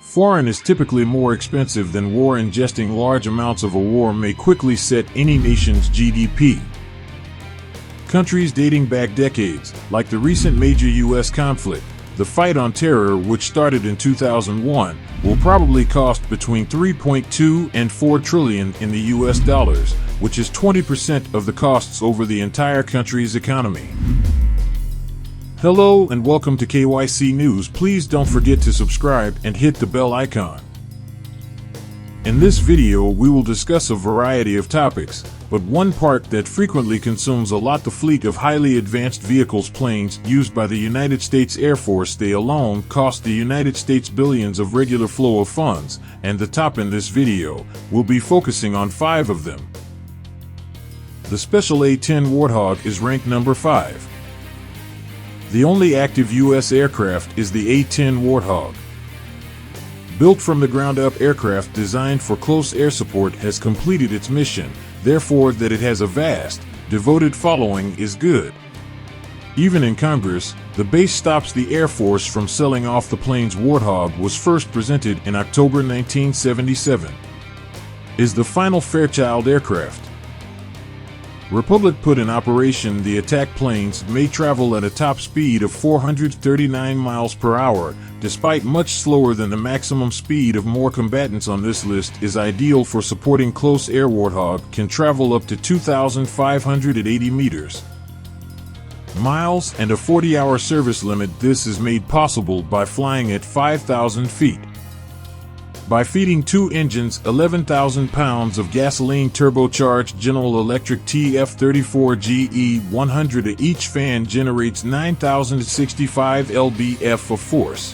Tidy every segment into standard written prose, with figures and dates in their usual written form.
Foreign is typically more expensive than war. Ingesting large amounts of a war may quickly set any nation's GDP. Countries dating back decades, like the recent major U.S. conflict, the fight on terror, which started in 2001, will probably cost between 3.2 and 4 trillion in the US dollars, which is 20% of the costs over the entire country's economy. Hello and welcome to KYC News. Please don't forget to subscribe and hit the bell icon. In this video, we will discuss a variety of topics, but one part that frequently consumes a lot: the fleet of highly advanced vehicles, planes used by the United States Air Force. They alone cost the United States billions of regular flow of funds, and the top in this video will be focusing on 5 of them. The Special A-10 Warthog is ranked number 5. The only active U.S. aircraft is the A-10 Warthog. Built from the ground up, aircraft designed for close air support has completed its mission. Therefore, that it has a vast, devoted following is good. Even in Congress, the base stops the Air Force from selling off the plane's Warthog was first presented in October 1977. Is the final Fairchild aircraft. Republic put in operation. The attack planes may travel at a top speed of 439 miles per hour, despite much slower than the maximum speed of more combatants on this list is ideal for supporting close air. Warthog can travel up to 2,580 meters. Miles and a 40-hour service limit. This is made possible by flying at 5,000 feet. By feeding 2 engines, 11,000 pounds of gasoline, turbocharged General Electric TF34GE100. Each fan generates 9,065 lb-f of force.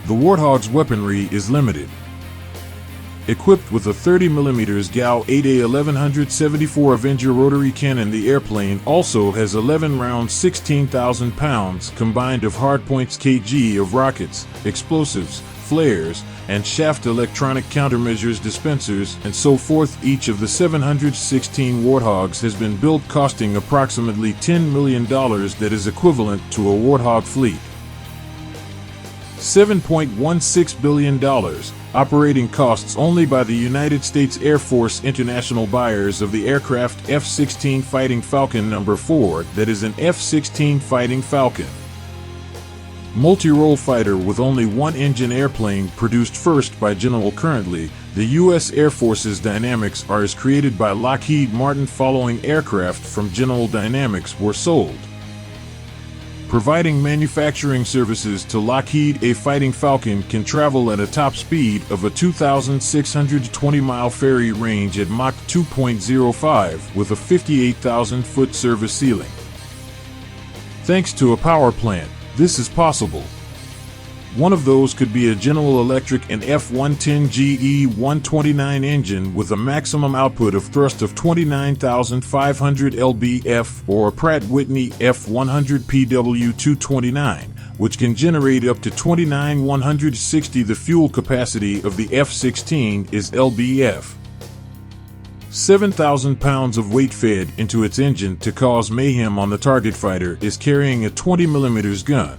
The Warthog's weaponry is limited. Equipped with a 30mm Gao 8A 1174 Avenger rotary cannon, the airplane also has 11 rounds, 16,000 pounds combined of hardpoints, kg of rockets, explosives, flares, and shaft electronic countermeasures, dispensers, and so forth. Each of the 716 Warthogs has been built, costing approximately $10 million. That is equivalent to a Warthog fleet. $7.16 billion. Operating costs only by the United States Air Force. International buyers of the aircraft F-16 Fighting Falcon No. 4, that is an F-16 Fighting Falcon. Multi-role fighter with only one engine airplane, produced first by General. Currently, the U.S. Air Force's Dynamics R is created by Lockheed Martin. Following aircraft from General Dynamics were sold. Providing manufacturing services to Lockheed, a Fighting Falcon can travel at a top speed of a 2,620-mile ferry range at Mach 2.05 with a 58,000-foot service ceiling. Thanks to a power plant, this is possible. One of those could be a General Electric and F-110GE-129 engine with a maximum output of thrust of 29,500 lb-f, or a Pratt & Whitney F-100PW229, which can generate up to 29,160. The fuel capacity of the F-16 is lb-f. 7,000 pounds of weight fed into its engine to cause mayhem on the target. Fighter is carrying a 20mm gun.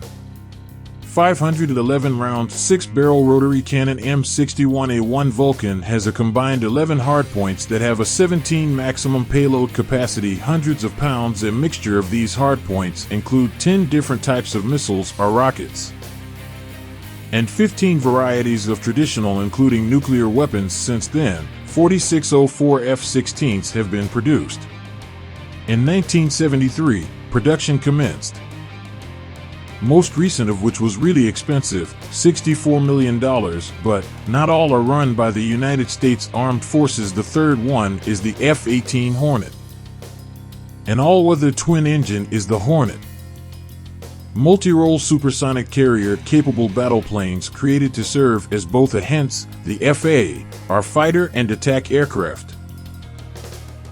511-round 6-barrel rotary cannon M61A1 Vulcan has a combined 11 hardpoints that have a 17 maximum payload capacity, hundreds of pounds. A mixture of these hardpoints include 10 different types of missiles or rockets, and 15 varieties of traditional, including nuclear weapons. Since then, 4604 F-16s have been produced. In 1973, production commenced. Most recent of which was really expensive, $64 million, but not all are run by the United States Armed Forces. The third one is the F-18 Hornet. An all-weather twin engine is the Hornet. Multi-role supersonic carrier capable battle planes created to serve as both a, hence the FA, are fighter and attack aircraft.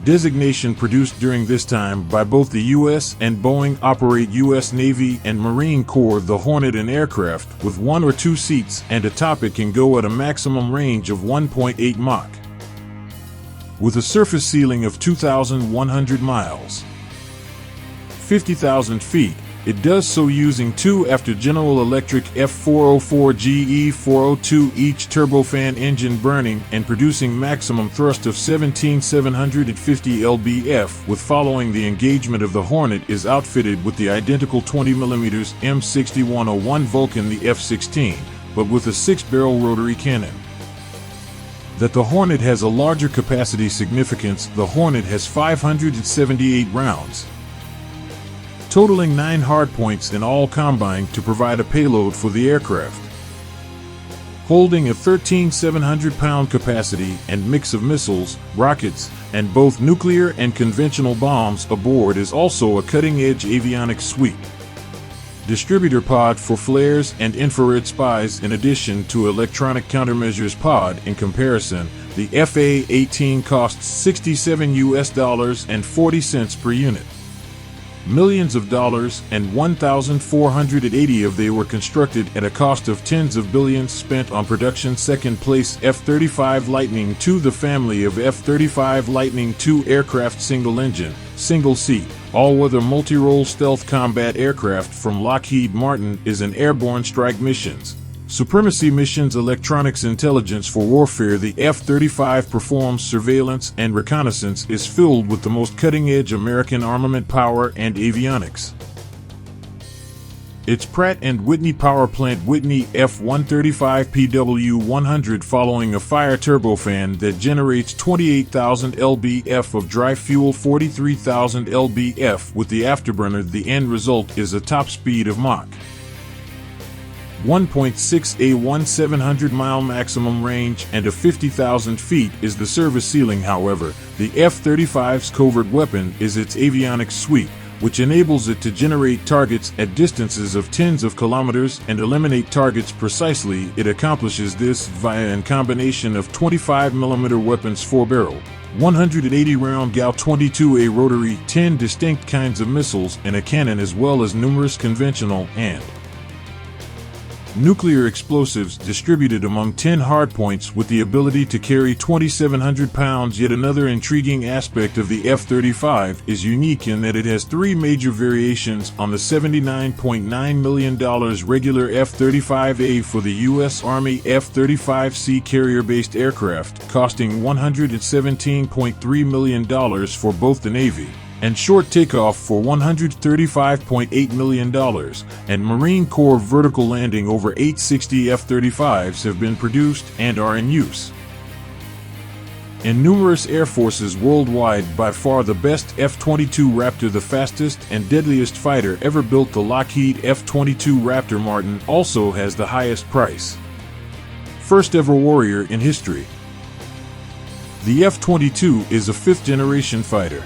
Designation produced during this time by both the U.S. and Boeing. Operate U.S. Navy and Marine Corps. The Hornet, an aircraft with 1 or 2 seats and a top, it can go at a maximum range of 1.8 Mach. With a surface ceiling of 2,100 miles. 50,000 feet. It does so using two after General Electric F404GE402 each turbofan engine burning and producing maximum thrust of 17,750 lbf, with following the engagement of the Hornet is outfitted with the identical 20mm M6101 Vulcan the F-16, but with a 6-barrel rotary cannon. That the Hornet has a larger capacity significance: the Hornet has 578 rounds, totaling 9 hardpoints in all combined to provide a payload for the aircraft. Holding a 13,700-pound capacity and mix of missiles, rockets, and both nuclear and conventional bombs aboard is also a cutting-edge avionics suite. Distributor pod for flares and infrared spies in addition to electronic countermeasures pod. In comparison, the FA-18 costs $67 per unit. Millions of dollars, and 1,480 of they were constructed at a cost of tens of billions spent on production. Second place, F-35 Lightning II. The family of F-35 Lightning II aircraft, single-engine, single-seat, all-weather multi-role stealth combat aircraft from Lockheed Martin, is an airborne strike missions, supremacy missions, electronics intelligence for warfare. The F-35 performs surveillance and reconnaissance, is filled with the most cutting-edge American armament power and avionics. Its Pratt & Whitney power plant, Whitney F135PW100, following a fire turbofan that generates 28,000 lbf of dry fuel, 43,000 lbf with the afterburner. The end result is a top speed of Mach 1.6, a 700-mile maximum range, and a 50,000 feet is the service ceiling. However, the F-35's covert weapon is its avionics suite, which enables it to generate targets at distances of tens of kilometers and eliminate targets precisely. It accomplishes this via a combination of 25mm weapons, 4-barrel, 180-round GAU-22, a rotary, 10 distinct kinds of missiles, and a cannon, as well as numerous conventional and nuclear explosives distributed among 10 hardpoints with the ability to carry 2,700 pounds. Yet another intriguing aspect of the F-35 is unique in that it has 3 major variations on the $79.9 million regular F-35A for the U.S. Army, F-35C carrier-based aircraft costing $117.3 million for both the Navy, and short takeoff for $135.8 million, and Marine Corps vertical landing. Over 860 F-35s have been produced and are in use in numerous air forces worldwide. By far the best F-22 Raptor, the fastest and deadliest fighter ever built, the Lockheed F-22 Raptor. Martin also has the highest price. First ever warrior in history. The F-22 is a 5th-generation fighter.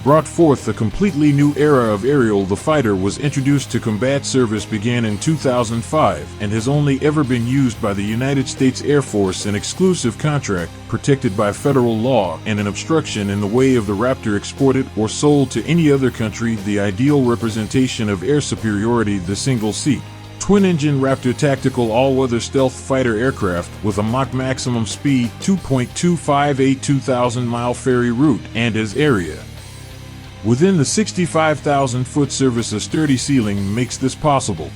Brought forth a completely new era of aerial, the fighter was introduced to combat service began in 2005 and has only ever been used by the United States Air Force, an exclusive contract protected by federal law and an obstruction in the way of the Raptor exported or sold to any other country. The ideal representation of air superiority, the single-seat, twin-engine Raptor tactical all-weather stealth fighter aircraft with a Mach maximum speed 2.25, a 2,000-mile ferry route, and as area within the 65,000-foot service, a sturdy ceiling makes this possible.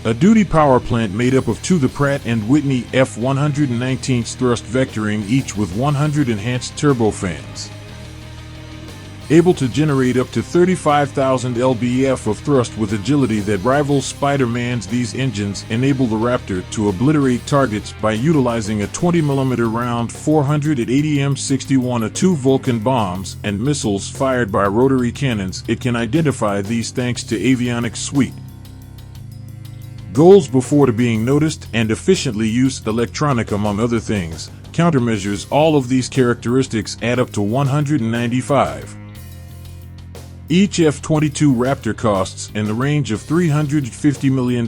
A duty power plant made up of 2 the Pratt & Whitney F-119s thrust vectoring, each with 100 enhanced turbofans, able to generate up to 35,000 lbf of thrust with agility that rivals Spider-Man's. These engines enable the Raptor to obliterate targets by utilizing a 20mm round 480 M61A2 Vulcan bombs and missiles fired by rotary cannons. It can identify these thanks to avionics suite goals before being noticed and efficiently use electronic, among other things, countermeasures. All of these characteristics add up to 195. Each F-22 Raptor costs in the range of $350 million.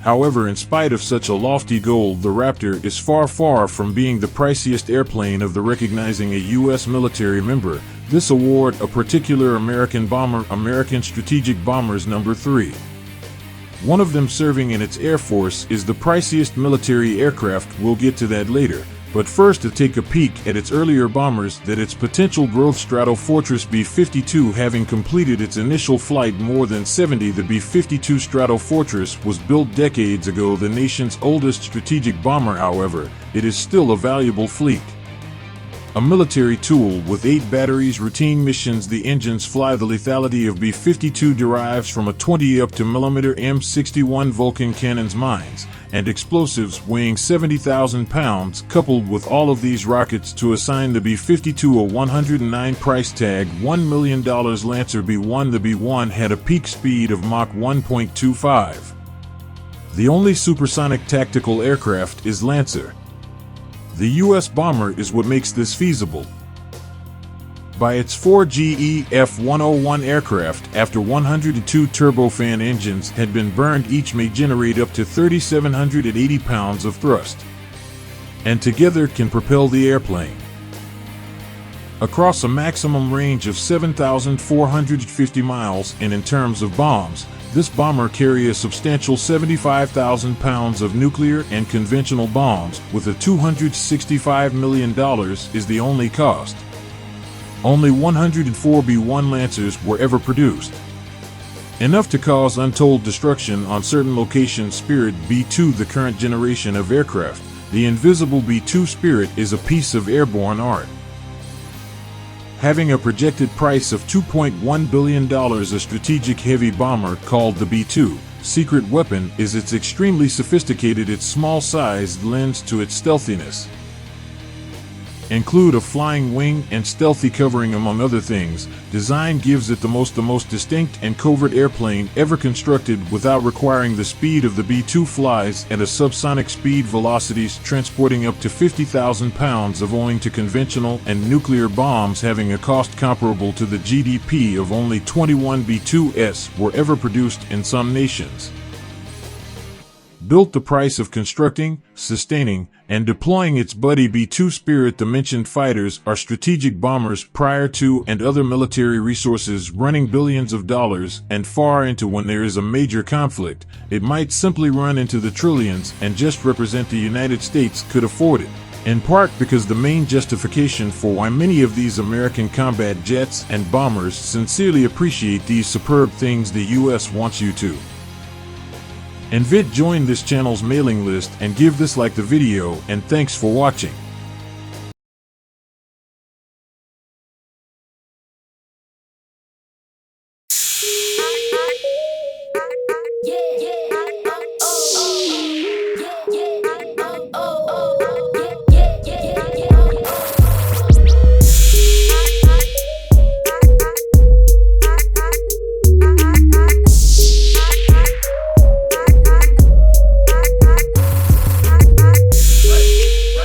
However, in spite of such a lofty goal, the Raptor is far from being the priciest airplane of the. Recognizing a U.S. military member, this award a particular American bomber, American Strategic Bombers No. 3. One of them serving in its Air Force is the priciest military aircraft. We'll get to that later, But first, to take a peek at its earlier bombers, that its potential growth Stratofortress B-52 having completed its initial flight more than 70. The B-52 Stratofortress was built decades ago, the nation's oldest strategic bomber. However, it is still a valuable fleet. A military tool with 8 batteries, routine missions. The engines fly. The lethality of B-52 derives from a 20 up to mm M61 Vulcan cannons, mines, and explosives weighing 70,000 pounds. Coupled with all of these rockets to assign the B-52 a 109 price tag, $1 million. Lancer B-1. The B-1 had a peak speed of Mach 1.25. The only supersonic tactical aircraft is Lancer. The U.S. bomber is what makes this feasible. By its 4 GE F-101 aircraft, after 102 turbofan engines had been burned, each may generate up to 3,780 pounds of thrust, and together can propel the airplane across a maximum range of 7,450 miles. And in terms of bombs, this bomber carries a substantial 75,000 pounds of nuclear and conventional bombs, with a $265 million is the only cost. Only 104 B-1 Lancers were ever produced, enough to cause untold destruction on certain locations. Spirit B-2. The current generation of aircraft, the invisible B-2 Spirit, is a piece of airborne art. Having a projected price of $2.1 billion, a strategic heavy bomber called the B-2 secret weapon is its extremely sophisticated. Its small size lends to its stealthiness. Include a flying wing and stealthy covering, among other things. Design gives it the most distinct and covert airplane ever constructed without requiring the speed of the B-2. Flies at a subsonic speed, velocities transporting up to 50,000 pounds of owing to conventional and nuclear bombs having a cost comparable to the GDP of only 21 B-2s were ever produced in some nations. Built the price of constructing, sustaining, and deploying its buddy B-2 Spirit. The mentioned fighters are strategic bombers prior to and other military resources running billions of dollars, and far into when there is a major conflict, it might simply run into the trillions and just represent the United States could afford it. In part because the main justification for why many of these American combat jets and bombers sincerely appreciate these superb things the US wants you to join this channel's mailing list and give this like the video, and thanks for watching.